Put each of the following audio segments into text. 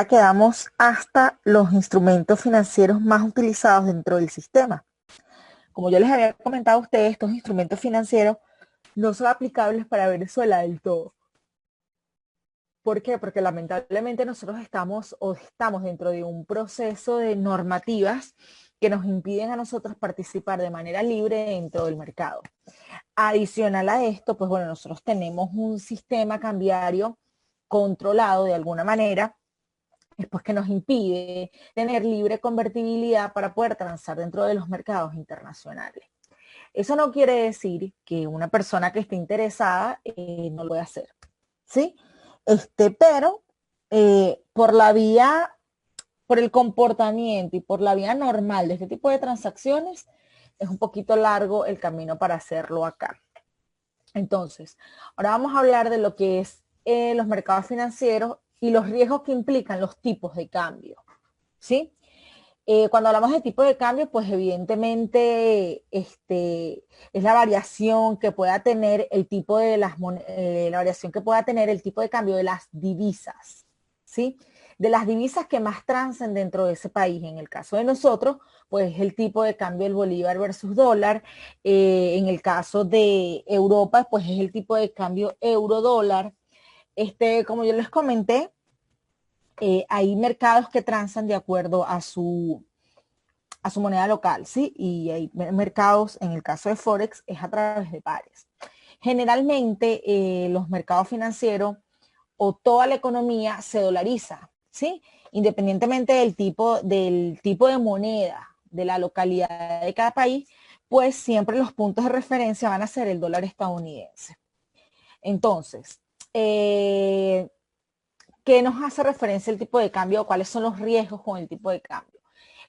Quedamos hasta los instrumentos financieros más utilizados dentro del sistema. Como yo les había comentado a ustedes, estos instrumentos financieros no son aplicables para Venezuela del todo. ¿Por qué? Porque lamentablemente nosotros estamos dentro de un proceso de normativas que nos impiden a nosotros participar de manera libre dentro del mercado. Adicional a esto, pues bueno, nosotros tenemos un sistema cambiario controlado de alguna manera, después que nos impide tener libre convertibilidad para poder transar dentro de los mercados internacionales. Eso no quiere decir que una persona que esté interesada no lo pueda hacer, ¿sí? Pero por la vía, por el comportamiento y por la vía normal de este tipo de transacciones, es un poquito largo el camino para hacerlo acá. Entonces, ahora vamos a hablar de lo que es los mercados financieros y los riesgos que implican los tipos de cambio, ¿sí? Cuando hablamos de tipo de cambio, pues evidentemente es la variación que pueda tener el tipo de la variación que pueda tener el tipo de cambio de las divisas, ¿sí? De las divisas que más transen dentro de ese país. En el caso de nosotros, pues el tipo de cambio del bolívar versus dólar. En el caso de Europa, pues es el tipo de cambio euro-dólar. Como yo les comenté, hay mercados que transan de acuerdo a su moneda local, ¿sí? Y hay mercados, en el caso de Forex, es a través de pares. Generalmente, los mercados financieros o toda la economía se dolariza, ¿sí? Independientemente del tipo de moneda de la localidad de cada país, pues siempre los puntos de referencia van a ser el dólar estadounidense. Entonces, ¿qué nos hace referencia el tipo de cambio? ¿Cuáles son los riesgos con el tipo de cambio?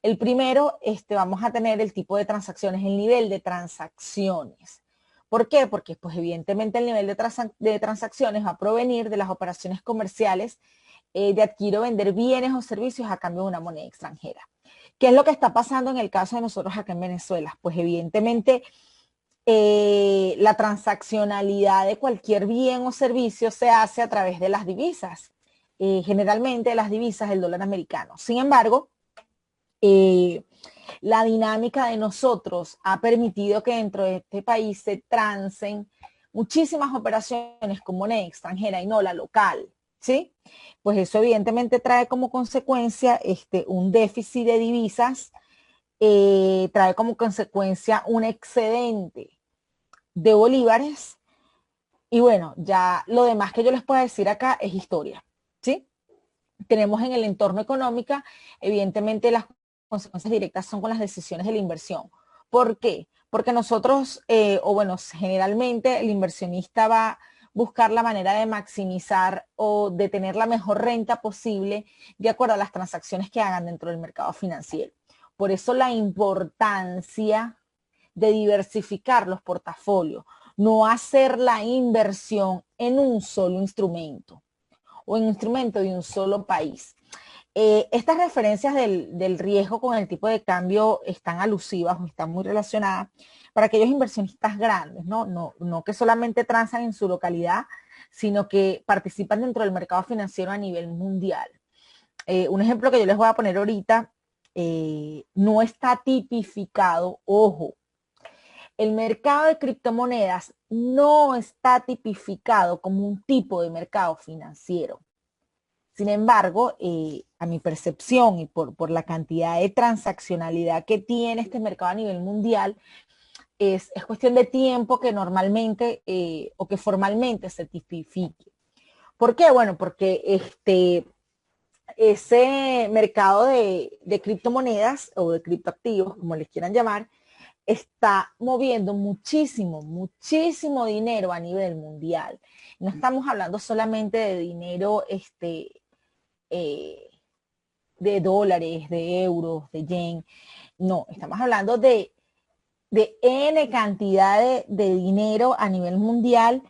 El primero, vamos a tener el tipo de transacciones, el nivel de transacciones. ¿Por qué? Porque pues evidentemente el nivel de transacciones va a provenir de las operaciones comerciales de adquirir o vender bienes o servicios a cambio de una moneda extranjera. ¿Qué es lo que está pasando en el caso de nosotros acá en Venezuela? Pues evidentemente la transaccionalidad de cualquier bien o servicio se hace a través de las divisas. Generalmente las divisas del dólar americano. Sin embargo, eh, la dinámica de nosotros ha permitido que dentro de este país se transen muchísimas operaciones con moneda extranjera y no la local, ¿sí? Pues eso evidentemente trae como consecuencia un déficit de divisas, trae como consecuencia un excedente de bolívares y bueno, ya lo demás que yo les puedo decir acá es historia, ¿sí? Tenemos en el entorno económico, evidentemente las consecuencias directas son con las decisiones de la inversión. ¿Por qué? Porque nosotros, o bueno, generalmente el inversionista va a buscar la manera de maximizar o de tener la mejor renta posible de acuerdo a las transacciones que hagan dentro del mercado financiero. Por eso la importancia de diversificar los portafolios, no hacer la inversión en un solo instrumento o en un instrumento de un solo país. Estas referencias del riesgo con el tipo de cambio están alusivas o están muy relacionadas para aquellos inversionistas grandes, no que solamente transan en su localidad, sino que participan dentro del mercado financiero a nivel mundial. Un ejemplo que yo les voy a poner ahorita, no está tipificado, ojo, el mercado de criptomonedas no está tipificado como un tipo de mercado financiero. Sin embargo, a mi percepción y por la cantidad de transaccionalidad que tiene este mercado a nivel mundial, es cuestión de tiempo que normalmente o que formalmente se tipifique. ¿Por qué? Bueno, porque ese mercado de criptomonedas o de criptoactivos, como les quieran llamar, está moviendo muchísimo, muchísimo dinero a nivel mundial. No estamos hablando solamente de dinero eh, de dólares, de euros, de yen. No, estamos hablando de N cantidad de dinero a nivel mundial,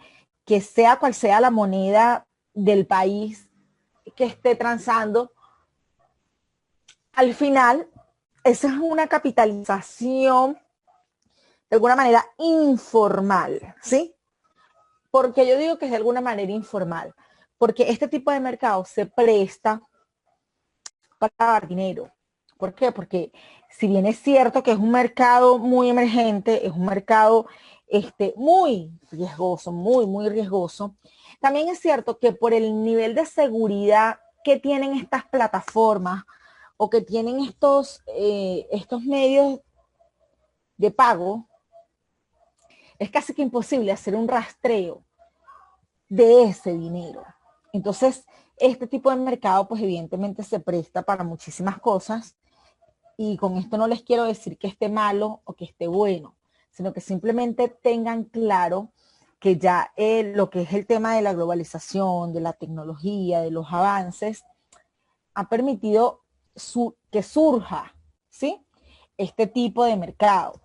que sea cual sea la moneda del país que esté transando. Al final, esa es una capitalización de alguna manera informal, ¿sí? Porque yo digo que es de alguna manera informal, porque este tipo de mercado se presta para lavar dinero. ¿Por qué? Porque si bien es cierto que es un mercado muy emergente, es un mercado muy riesgoso, muy riesgoso, también es cierto que por el nivel de seguridad que tienen estas plataformas o que tienen estos medios de pago, es casi que imposible hacer un rastreo de ese dinero. Entonces, este tipo de mercado, pues evidentemente se presta para muchísimas cosas y con esto no les quiero decir que esté malo o que esté bueno, sino que simplemente tengan claro que ya lo que es el tema de la globalización, de la tecnología, de los avances, ha permitido que surja, ¿sí? Este tipo de mercado.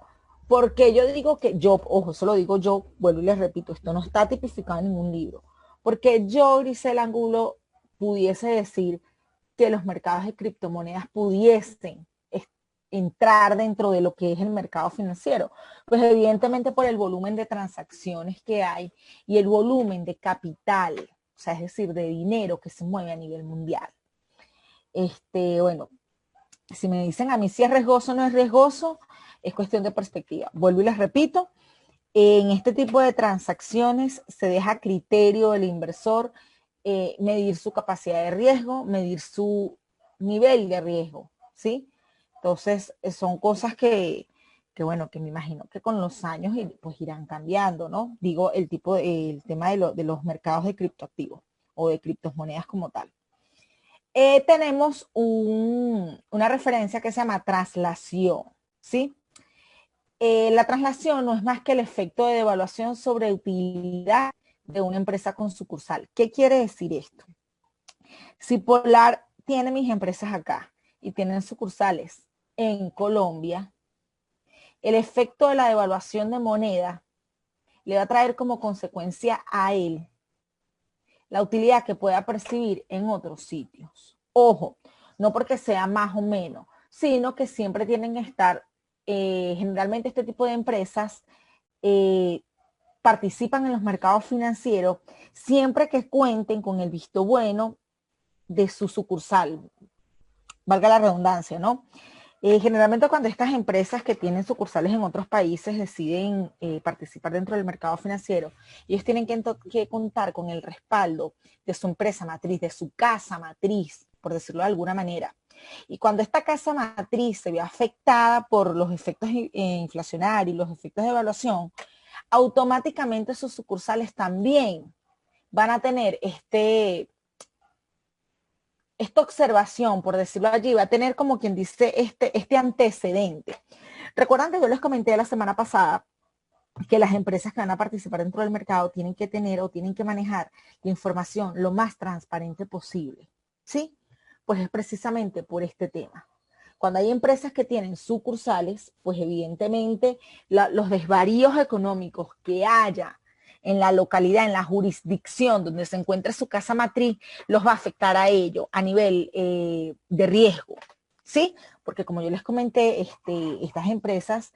Porque yo digo que yo, ojo, eso lo digo yo, vuelvo y les repito, esto no está tipificado en ningún libro. Porque yo, Grisela Angulo, pudiese decir que los mercados de criptomonedas pudiesen entrar dentro de lo que es el mercado financiero. Pues evidentemente por el volumen de transacciones que hay y el volumen de capital, o sea, es decir, de dinero que se mueve a nivel mundial. Bueno, si me dicen a mí si es riesgoso o no es riesgoso, es cuestión de perspectiva. Vuelvo y les repito, en este tipo de transacciones se deja a criterio del inversor medir su capacidad de riesgo, medir su nivel de riesgo, ¿sí? Entonces, son cosas bueno, que me imagino que con los años pues irán cambiando, ¿no? Digo, el tema de los mercados de criptoactivos o de criptomonedas como tal. Tenemos una referencia que se llama traslación, ¿sí? La traslación no es más que el efecto de devaluación sobre utilidad de una empresa con sucursal. ¿Qué quiere decir esto? Si Polar tiene mis empresas acá y tienen sucursales en Colombia, el efecto de la devaluación de moneda le va a traer como consecuencia a él la utilidad que pueda percibir en otros sitios. Ojo, no porque sea más o menos, sino que siempre tienen que estar, generalmente este tipo de empresas participan en los mercados financieros siempre que cuenten con el visto bueno de su sucursal, valga la redundancia, ¿no? Generalmente cuando estas empresas que tienen sucursales en otros países deciden participar dentro del mercado financiero, ellos tienen que contar con el respaldo de su empresa matriz, de su casa matriz, por decirlo de alguna manera. Y cuando esta casa matriz se ve afectada por los efectos inflacionarios y los efectos de evaluación, automáticamente sus sucursales también van a tener esta observación, por decirlo allí, va a tener como quien dice este antecedente. Recuerdan que yo les comenté la semana pasada que las empresas que van a participar dentro del mercado tienen que tener o tienen que manejar la información lo más transparente posible, ¿sí? Pues es precisamente por este tema. Cuando hay empresas que tienen sucursales, pues evidentemente los desvaríos económicos que haya en la localidad, en la jurisdicción donde se encuentra su casa matriz, los va a afectar a ello a nivel de riesgo, ¿sí? Porque como yo les comenté, estas empresas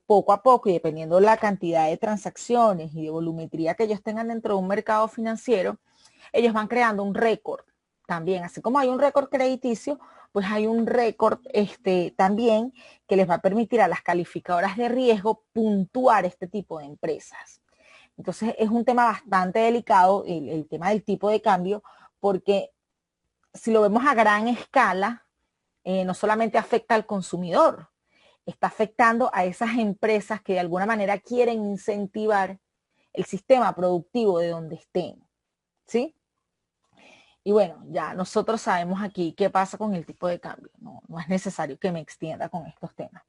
poco a poco y dependiendo de la cantidad de transacciones y de volumetría que ellos tengan dentro de un mercado financiero, ellos van creando un récord también, así como hay un récord crediticio, pues hay un récord también que les va a permitir a las calificadoras de riesgo puntuar este tipo de empresas. Entonces es un tema bastante delicado el tema del tipo de cambio, porque si lo vemos a gran escala, no solamente afecta al consumidor, está afectando a esas empresas que de alguna manera quieren incentivar el sistema productivo de donde estén, ¿sí? Y bueno, ya nosotros sabemos aquí qué pasa con el tipo de cambio. No es necesario que me extienda con estos temas.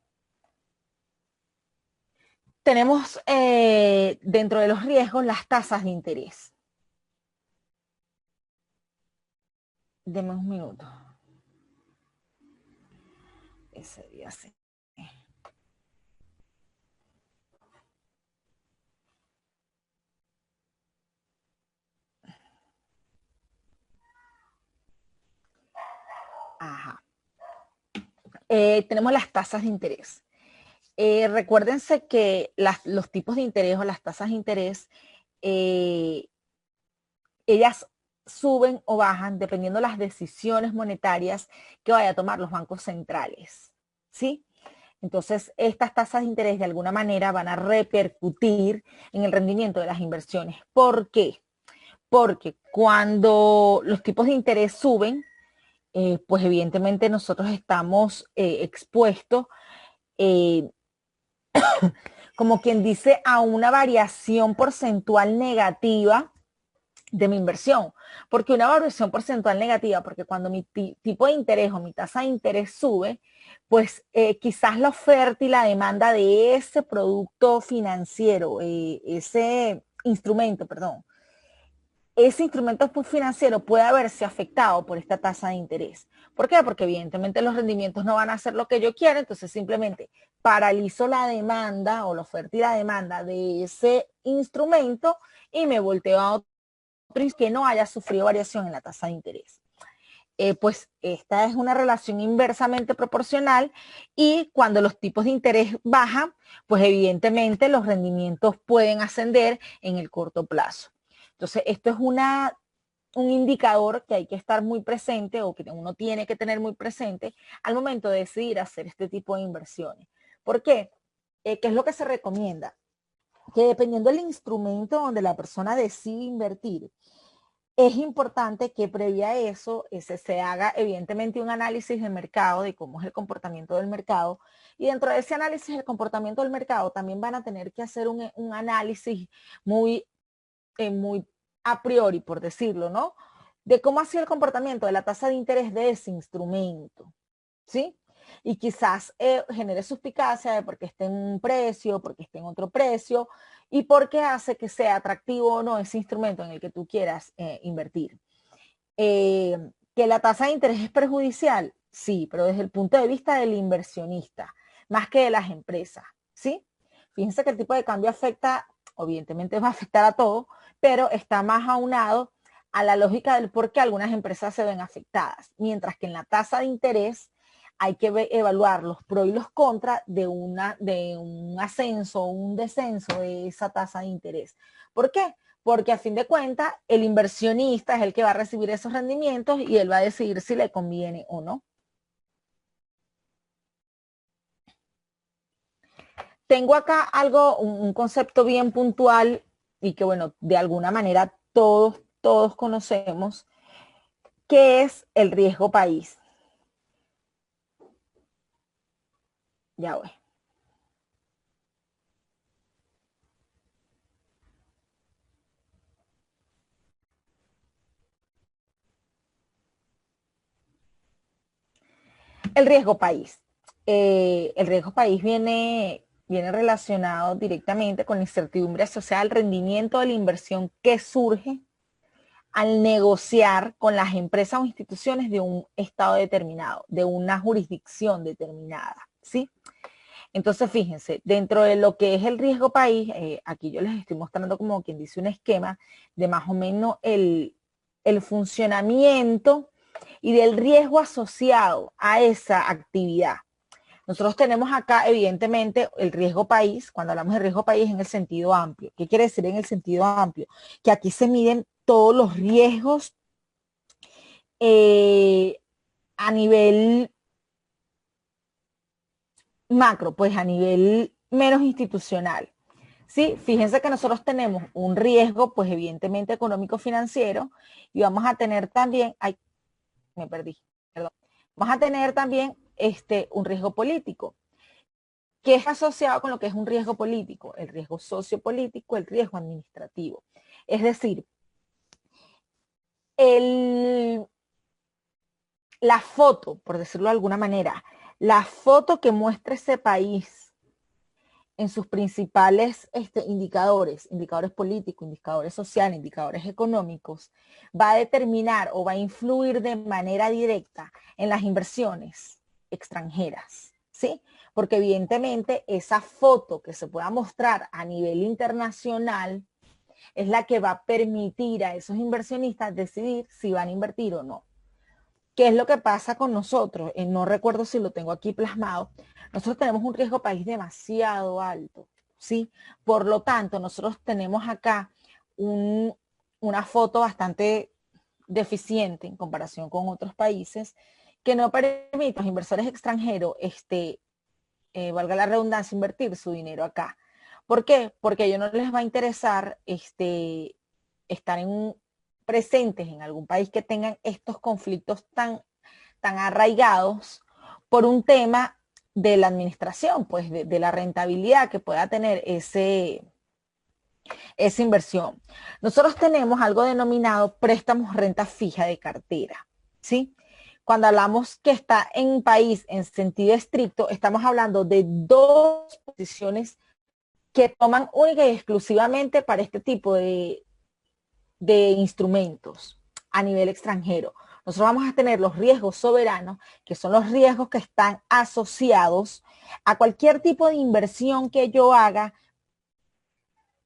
Tenemos dentro de los riesgos las tasas de interés. Deme un minuto. Ese día sí. Ajá. Tenemos las tasas de interés. Recuérdense que los tipos de interés o las tasas de interés, ellas suben o bajan dependiendo de las decisiones monetarias que vaya a tomar los bancos centrales, ¿sí? Entonces, estas tasas de interés de alguna manera van a repercutir en el rendimiento de las inversiones. ¿Por qué? Porque cuando los tipos de interés suben, pues evidentemente nosotros estamos expuestos, eh, como quien dice, a una variación porcentual negativa de mi inversión. Porque una variación porcentual negativa, porque cuando mi tipo de interés o mi tasa de interés sube, pues quizás la oferta y la demanda de ese producto financiero, ese instrumento, perdón, ese instrumento financiero puede haberse afectado por esta tasa de interés. ¿Por qué? Porque evidentemente los rendimientos no van a ser lo que yo quiero, entonces simplemente paralizo la demanda o la oferta y la demanda de ese instrumento y me volteo a otro que no haya sufrido variación en la tasa de interés. Pues esta es una relación inversamente proporcional y cuando los tipos de interés bajan, pues evidentemente los rendimientos pueden ascender en el corto plazo. Entonces, esto es un indicador que hay que estar muy presente o que uno tiene que tener muy presente al momento de decidir hacer este tipo de inversiones. ¿Por qué? ¿Qué es lo que se recomienda? Que dependiendo del instrumento donde la persona decide invertir, es importante que previa a eso se haga evidentemente un análisis de mercado, de cómo es el comportamiento del mercado, y dentro de ese análisis del comportamiento del mercado también van a tener que hacer un análisis muy, muy a priori, por decirlo, ¿no? De cómo ha sido el comportamiento de la tasa de interés de ese instrumento, ¿sí? Y quizás genere suspicacia de por qué esté en un precio, porque esté en otro precio, y por qué hace que sea atractivo o no ese instrumento en el que tú quieras invertir. Que la tasa de interés es perjudicial, sí, pero desde el punto de vista del inversionista, más que de las empresas, ¿sí? Fíjense que el tipo de cambio afecta, evidentemente va a afectar a todo, pero está más aunado a la lógica del por qué algunas empresas se ven afectadas, mientras que en la tasa de interés hay que evaluar los pros y los contras de un ascenso o un descenso de esa tasa de interés. ¿Por qué? Porque a fin de cuentas el inversionista es el que va a recibir esos rendimientos y él va a decidir si le conviene o no. Tengo acá algo, un concepto bien puntual y que bueno, de alguna manera todos conocemos, que es el riesgo país. Ya voy. El riesgo país. El riesgo país viene relacionado directamente con la incertidumbre asociada al rendimiento de la inversión que surge al negociar con las empresas o instituciones de un estado determinado, de una jurisdicción determinada, ¿sí? Entonces, fíjense, dentro de lo que es el riesgo país, aquí yo les estoy mostrando como quien dice un esquema de más o menos el funcionamiento y del riesgo asociado a esa actividad. Nosotros tenemos acá, evidentemente, el riesgo país. Cuando hablamos de riesgo país en el sentido amplio. ¿Qué quiere decir en el sentido amplio? Que aquí se miden todos los riesgos eh, a nivel macro, pues a nivel menos institucional. Sí, fíjense que nosotros tenemos un riesgo, pues evidentemente económico financiero, y vamos a tener también, ay, me perdí, perdón, vamos a tener también un riesgo político, que es asociado con lo que es un riesgo político, el riesgo sociopolítico, el riesgo administrativo. Es decir, el, la foto, por decirlo de alguna manera, la foto que muestra ese país en sus principales indicadores políticos, indicadores sociales, indicadores económicos, va a determinar o va a influir de manera directa en las inversiones extranjeras, ¿sí? Porque evidentemente esa foto que se pueda mostrar a nivel internacional es la que va a permitir a esos inversionistas decidir si van a invertir o no. ¿Qué es lo que pasa con nosotros? No recuerdo si lo tengo aquí plasmado. Nosotros tenemos un riesgo país demasiado alto, ¿sí? Por lo tanto, nosotros tenemos acá una foto bastante deficiente en comparación con otros países, que no permite a los inversores extranjeros, valga la redundancia, invertir su dinero acá. ¿Por qué? Porque a ellos no les va a interesar estar presentes en algún país que tengan estos conflictos tan arraigados por un tema de la administración, pues de la rentabilidad que pueda tener esa inversión. Nosotros tenemos algo denominado préstamos renta fija de cartera, ¿sí? Cuando hablamos que está en un país en sentido estricto, estamos hablando de dos posiciones que toman única y exclusivamente para este tipo de instrumentos a nivel extranjero. Nosotros vamos a tener los riesgos soberanos, que son los riesgos que están asociados a cualquier tipo de inversión que yo haga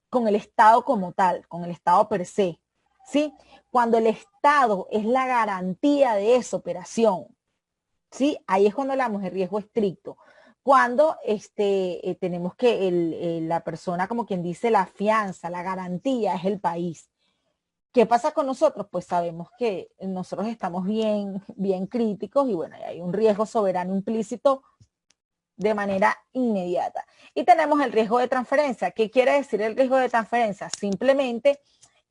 con el Estado como tal, con el Estado per se, ¿sí? Cuando el Estado es la garantía de esa operación, ¿sí? Ahí es cuando hablamos de riesgo estricto. Cuando tenemos que la persona, como quien dice, la fianza, la garantía es el país. ¿Qué pasa con nosotros? Pues sabemos que nosotros estamos bien críticos y bueno, hay un riesgo soberano implícito de manera inmediata. Y tenemos el riesgo de transferencia. ¿Qué quiere decir el riesgo de transferencia? Simplemente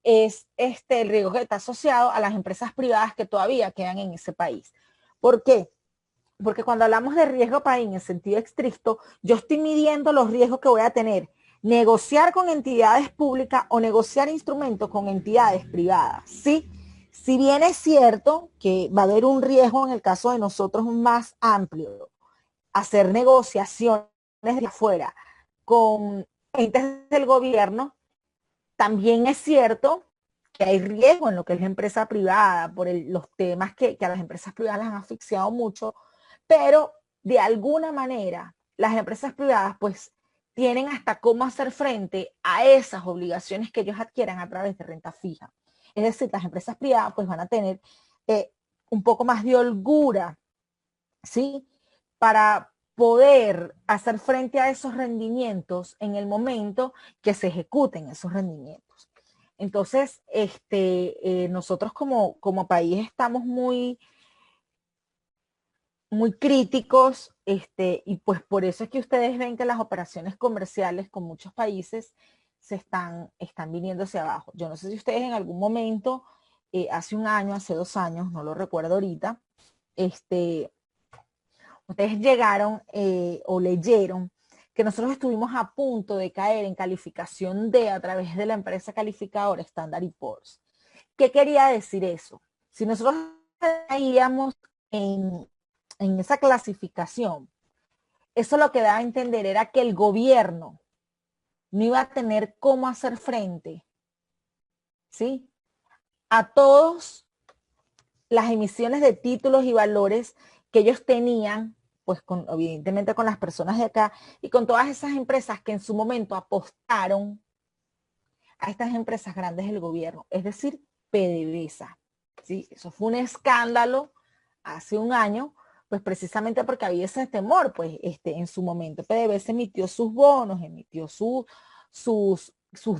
es el riesgo que está asociado a las empresas privadas que todavía quedan en ese país. ¿Por qué? Porque cuando hablamos de riesgo país en el sentido estricto, yo estoy midiendo los riesgos que voy a tener. Negociar con entidades públicas o negociar instrumentos con entidades privadas, ¿sí? Si bien es cierto que va a haber un riesgo en el caso de nosotros más amplio, hacer negociaciones de afuera con entes del gobierno, también es cierto que hay riesgo en lo que es la empresa privada por los temas que a las empresas privadas las han asfixiado mucho, pero de alguna manera las empresas privadas pues tienen hasta cómo hacer frente a esas obligaciones que ellos adquieran a través de renta fija. Es decir, las empresas privadas pues van a tener un poco más de holgura, ¿sí? Para poder hacer frente a esos rendimientos en el momento que se ejecuten esos rendimientos. Entonces, nosotros como país estamos muy críticos, y pues por eso es que ustedes ven que las operaciones comerciales con muchos países están viniendo hacia abajo. Yo no sé si ustedes en algún momento, hace un año, hace 2 años, no lo recuerdo ahorita, ustedes llegaron o leyeron que nosotros estuvimos a punto de caer en calificación D a través de la empresa calificadora Standard & Poor's. ¿Qué quería decir eso? Si nosotros caíamos en esa clasificación, eso lo que daba a entender era que el gobierno no iba a tener cómo hacer frente, ¿sí?, a todas las emisiones de títulos y valores que ellos tenían, pues evidentemente con las personas de acá y con todas esas empresas que en su momento apostaron a estas empresas grandes del gobierno, es decir, PDVSA. ¿Sí? Eso fue un escándalo hace un año, pues precisamente porque había ese temor, pues en su momento PDVSA emitió sus bonos, emitió sus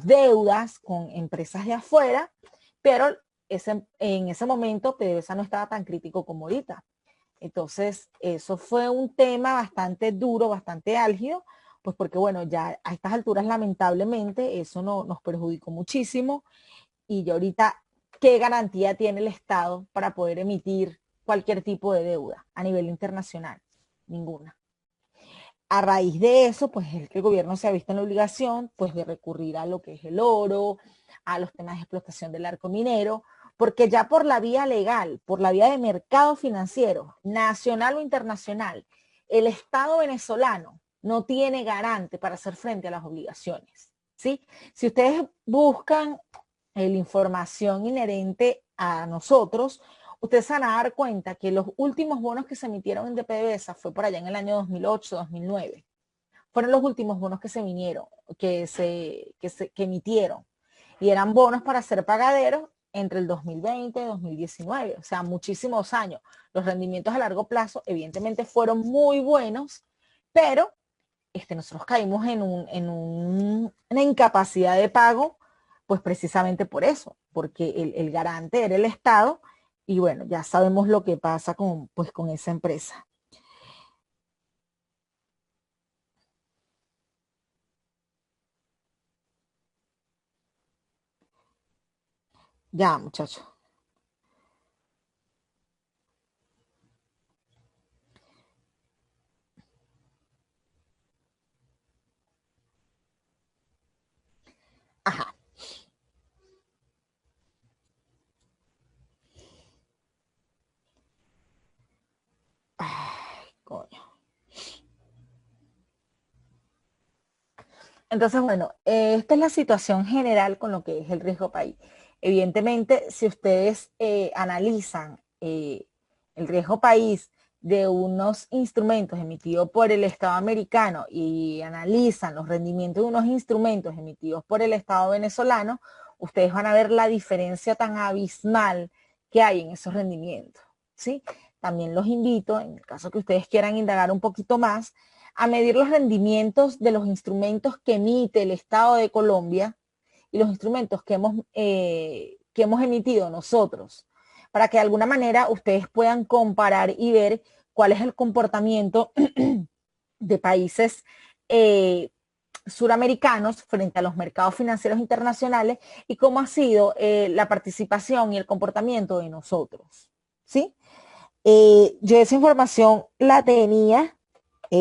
deudas con empresas de afuera, pero en ese momento PDVSA no estaba tan crítico como ahorita. Entonces, eso fue un tema bastante duro, bastante álgido, pues porque bueno, ya a estas alturas lamentablemente eso nos perjudicó muchísimo y ya ahorita, ¿qué garantía tiene el Estado para poder emitir cualquier tipo de deuda a nivel internacional? Ninguna. A raíz de eso, pues es que el gobierno se ha visto en la obligación pues de recurrir a lo que es el oro, a los temas de explotación del arco minero, porque ya por la vía legal, por la vía de mercado financiero, nacional o internacional, el Estado venezolano no tiene garante para hacer frente a las obligaciones, ¿sí? Si ustedes buscan la información inherente a nosotros, ustedes se van a dar cuenta que los últimos bonos que se emitieron en DPDVSA fue por allá en el año 2008, 2009. Fueron los últimos bonos que se vinieron, que emitieron. Y eran bonos para ser pagaderos entre el 2020 y 2019, o sea, muchísimos años. Los rendimientos a largo plazo, evidentemente, fueron muy buenos, pero nosotros caímos en una incapacidad de pago pues precisamente por eso, porque el garante era el Estado y bueno, ya sabemos lo que pasa con, pues, con esa empresa. Ya, muchachos. Ajá. Ay, coño. Entonces, bueno, esta es la situación general con lo que es el riesgo país. Evidentemente, si ustedes analizan el riesgo país de unos instrumentos emitidos por el Estado americano y analizan los rendimientos de unos instrumentos emitidos por el Estado venezolano, ustedes van a ver la diferencia tan abismal que hay en esos rendimientos, ¿sí? También los invito, en el caso que ustedes quieran indagar un poquito más, a medir los rendimientos de los instrumentos que emite el Estado de Colombia y los instrumentos que hemos emitido nosotros, para que de alguna manera ustedes puedan comparar y ver cuál es el comportamiento de países suramericanos frente a los mercados financieros internacionales y cómo ha sido la participación y el comportamiento de nosotros. ¿Sí? Yo esa información la tenía,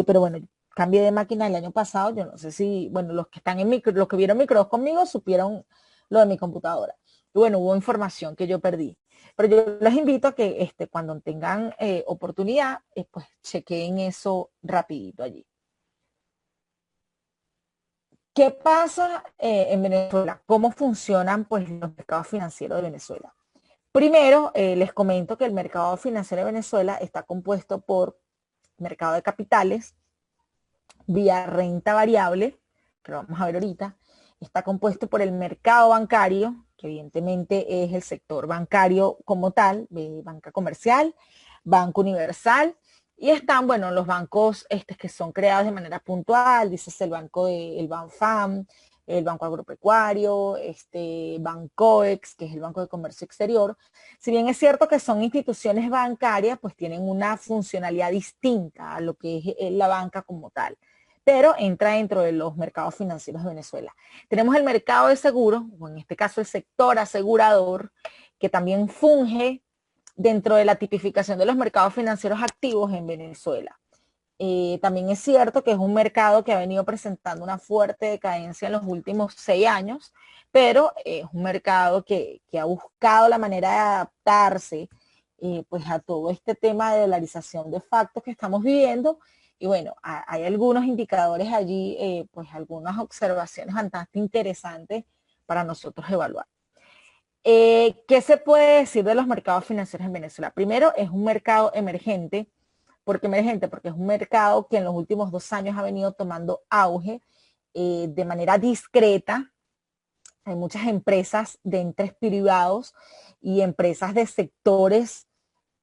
pero bueno, cambié de máquina el año pasado. Yo no sé si, bueno, los que están en micro, los que vieron micros conmigo supieron lo de mi computadora. Y bueno, hubo información que yo perdí. Pero yo les invito a que cuando tengan oportunidad, pues chequeen eso rapidito allí. ¿Qué pasa en Venezuela? ¿Cómo funcionan pues, los mercados financieros de Venezuela? Primero, les comento que el mercado financiero de Venezuela está compuesto por mercado de capitales, vía renta variable, que lo vamos a ver ahorita, está compuesto por el mercado bancario, que evidentemente es el sector bancario como tal, banca comercial, Banco Universal, y están, bueno, los bancos que son creados de manera puntual, dices el banco el Banfam, el Banco Agropecuario, Bancoex, que es el Banco de Comercio Exterior. Si bien es cierto que son instituciones bancarias, pues tienen una funcionalidad distinta a lo que es la banca como tal, pero entra dentro de los mercados financieros de Venezuela. Tenemos el mercado de seguros, o en este caso el sector asegurador, que también funge dentro de la tipificación de los mercados financieros activos en Venezuela. También es cierto que es un mercado que ha venido presentando una fuerte decadencia en los últimos 6 años, pero es un mercado que ha buscado la manera de adaptarse pues a todo este tema de dolarización de facto que estamos viviendo. Y bueno, hay algunos indicadores allí, pues algunas observaciones bastante interesantes para nosotros evaluar. ¿Qué se puede decir de los mercados financieros en Venezuela? Primero, es un mercado emergente. ¿Por qué emergente? Porque es un mercado que en los últimos 2 años ha venido tomando auge de manera discreta. Hay muchas empresas de entes privados y empresas de sectores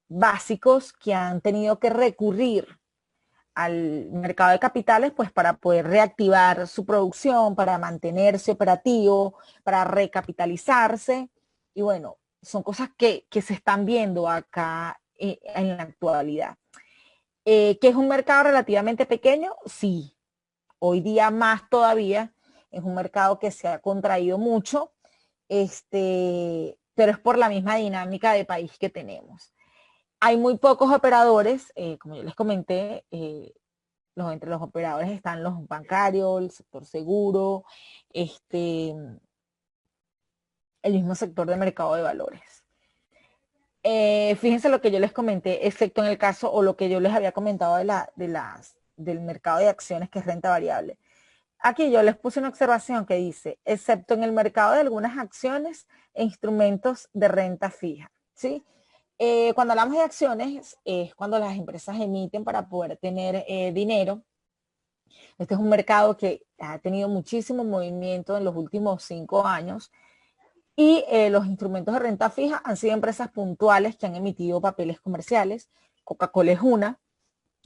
básicos que han tenido que recurrir al mercado de capitales pues para poder reactivar su producción, para mantenerse operativo, para recapitalizarse. Y bueno, son cosas que se están viendo acá en la actualidad. ¿Que es un mercado relativamente pequeño? Sí. Hoy día más todavía. Es un mercado que se ha contraído mucho, pero es por la misma dinámica de país que tenemos. Hay muy pocos operadores, como yo les comenté, entre los operadores están los bancarios, el sector seguro, el mismo sector de mercado de valores. Fíjense lo que yo les comenté, excepto en el caso o lo que yo les había comentado del mercado de acciones, que es renta variable. Aquí yo les puse una observación que dice, excepto en el mercado de algunas acciones e instrumentos de renta fija, ¿sí? Cuando hablamos de acciones, es cuando las empresas emiten para poder tener dinero. Este es un mercado que ha tenido muchísimo movimiento en los últimos 5 años y los instrumentos de renta fija han sido empresas puntuales que han emitido papeles comerciales. Coca-Cola es una.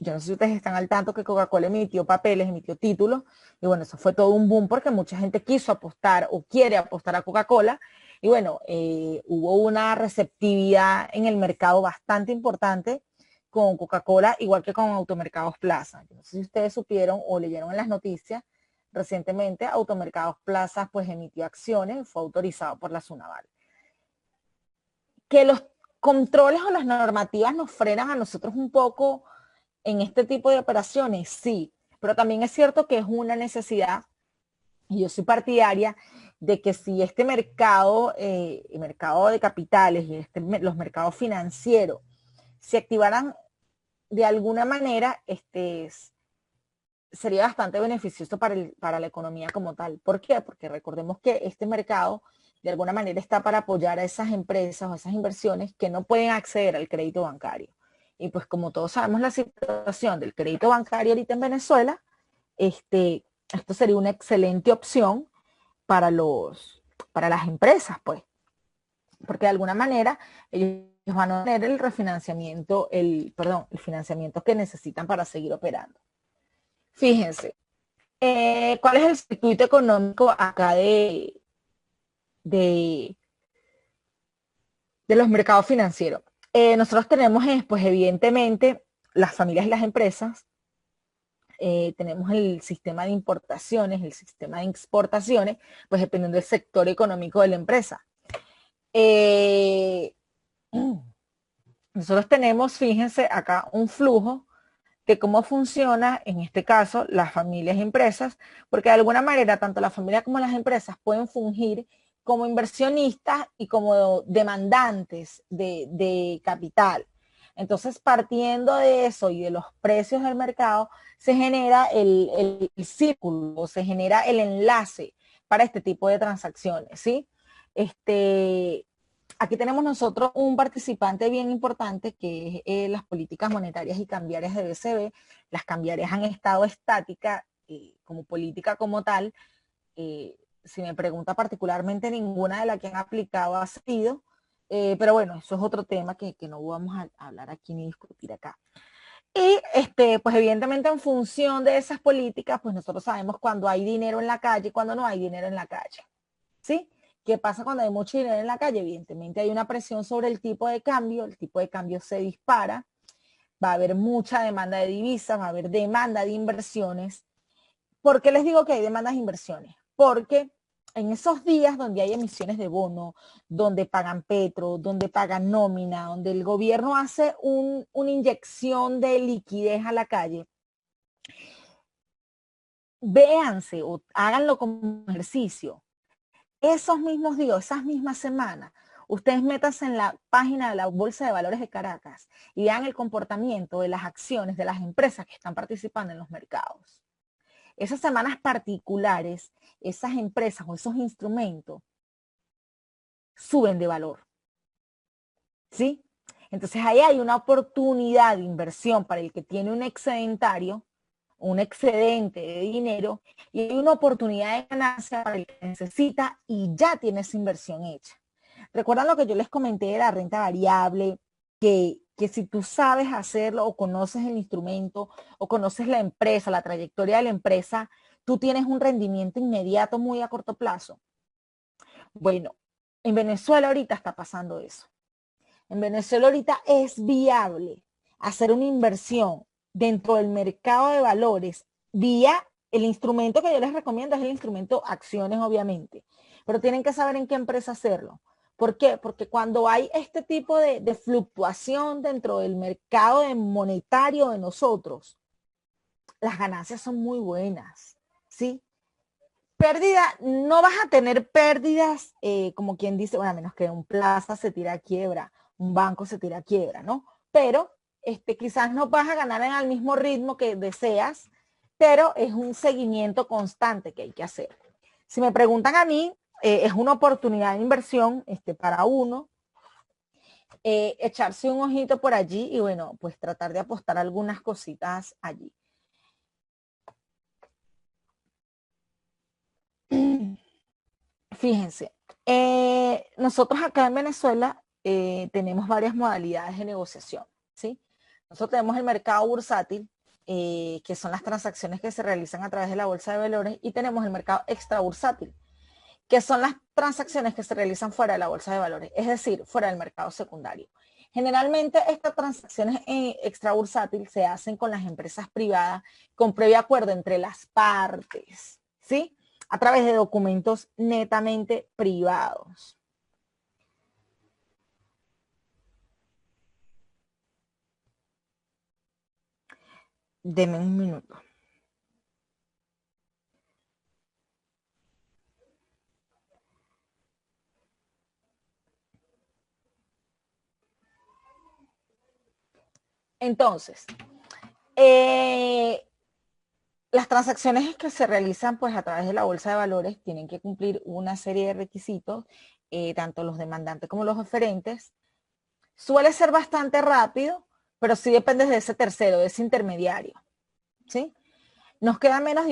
Yo no sé si ustedes están al tanto que Coca-Cola emitió papeles, emitió títulos, y bueno, eso fue todo un boom porque mucha gente quiso apostar o quiere apostar a Coca-Cola, y bueno, hubo una receptividad en el mercado bastante importante con Coca-Cola, igual que con Automercados Plaza. Yo no sé si ustedes supieron o leyeron en las noticias, recientemente Automercados Plaza pues emitió acciones, fue autorizado por la SUNAVAL. Que los controles o las normativas nos frenan a nosotros un poco en este tipo de operaciones, sí, pero también es cierto que es una necesidad, y yo soy partidaria de que si este mercado, el mercado de capitales y los mercados financieros se activaran de alguna manera, sería bastante beneficioso para la economía como tal. ¿Por qué? Porque recordemos que este mercado de alguna manera está para apoyar a esas empresas o a esas inversiones que no pueden acceder al crédito bancario. Y pues como todos sabemos la situación del crédito bancario ahorita en Venezuela, esto sería una excelente opción para para las empresas, pues, porque de alguna manera ellos van a tener el refinanciamiento, el financiamiento que necesitan para seguir operando. Fíjense, ¿cuál es el circuito económico acá de, de los mercados financieros? Nosotros tenemos, pues evidentemente, las familias y las empresas, tenemos el sistema de importaciones, el sistema de exportaciones, pues dependiendo del sector económico de la empresa. Nosotros tenemos, fíjense acá, un flujo de cómo funciona, en este caso, las familias y empresas, porque de alguna manera tanto la familia como las empresas pueden fungir como inversionistas y como demandantes de capital. Entonces, partiendo de eso y de los precios del mercado, se genera el círculo, se genera el enlace para este tipo de transacciones, ¿sí? Aquí tenemos nosotros un participante bien importante que es las políticas monetarias y cambiarias de BCB. Las cambiarias han estado estáticas como política como tal. Si me pregunta particularmente, ninguna de las que han aplicado ha sido. Pero bueno, eso es otro tema que no vamos a hablar aquí ni discutir acá. Y pues evidentemente en función de esas políticas, pues nosotros sabemos cuando hay dinero en la calle y cuando no hay dinero en la calle. ¿Sí? ¿Qué pasa cuando hay mucho dinero en la calle? Evidentemente hay una presión sobre el tipo de cambio se dispara, va a haber mucha demanda de divisas, va a haber demanda de inversiones. ¿Por qué les digo que hay demandas de inversiones? Porque en esos días donde hay emisiones de bono, donde pagan petro, donde pagan nómina, donde el gobierno hace una inyección de liquidez a la calle, véanse o háganlo como ejercicio. Esos mismos días, esas mismas semanas, ustedes métanse en la página de la Bolsa de Valores de Caracas y vean el comportamiento de las acciones de las empresas que están participando en los mercados. Esas semanas particulares, esas empresas o esos instrumentos suben de valor. ¿Sí? Entonces ahí hay una oportunidad de inversión para el que tiene un excedentario, un excedente de dinero, y hay una oportunidad de ganancia para el que necesita y ya tiene esa inversión hecha. ¿Recuerdan lo que yo les comenté de la renta variable? Que si tú sabes hacerlo o conoces el instrumento o conoces la empresa, la trayectoria de la empresa, tú tienes un rendimiento inmediato muy a corto plazo. Bueno, en Venezuela ahorita está pasando eso. En Venezuela ahorita es viable hacer una inversión dentro del mercado de valores vía el instrumento que yo les recomiendo es el instrumento acciones, obviamente, pero tienen que saber en qué empresa hacerlo. ¿Por qué? Porque cuando hay este tipo de fluctuación dentro del mercado monetario de nosotros, las ganancias son muy buenas, ¿sí? Pérdida, no vas a tener pérdidas como quien dice, bueno, a menos que un plaza se tira a quiebra, un banco se tira a quiebra, ¿no? Pero quizás no vas a ganar en el mismo ritmo que deseas, pero es un seguimiento constante que hay que hacer. Si me preguntan a mí, es una oportunidad de inversión para uno, echarse un ojito por allí y bueno, pues tratar de apostar algunas cositas allí. Fíjense, nosotros acá en Venezuela tenemos varias modalidades de negociación, ¿sí? Nosotros tenemos el mercado bursátil, que son las transacciones que se realizan a través de la bolsa de valores, y tenemos el mercado extrabursátil, que son las transacciones que se realizan fuera de la bolsa de valores, es decir, fuera del mercado secundario. Generalmente estas transacciones extrabursátil se hacen con las empresas privadas con previo acuerdo entre las partes, ¿sí? A través de documentos netamente privados. Deme un minuto. Entonces, las transacciones que se realizan pues a través de la bolsa de valores tienen que cumplir una serie de requisitos, tanto los demandantes como los oferentes. Suele ser bastante rápido, pero sí depende de ese tercero, de ese intermediario, ¿sí? Nos queda menos de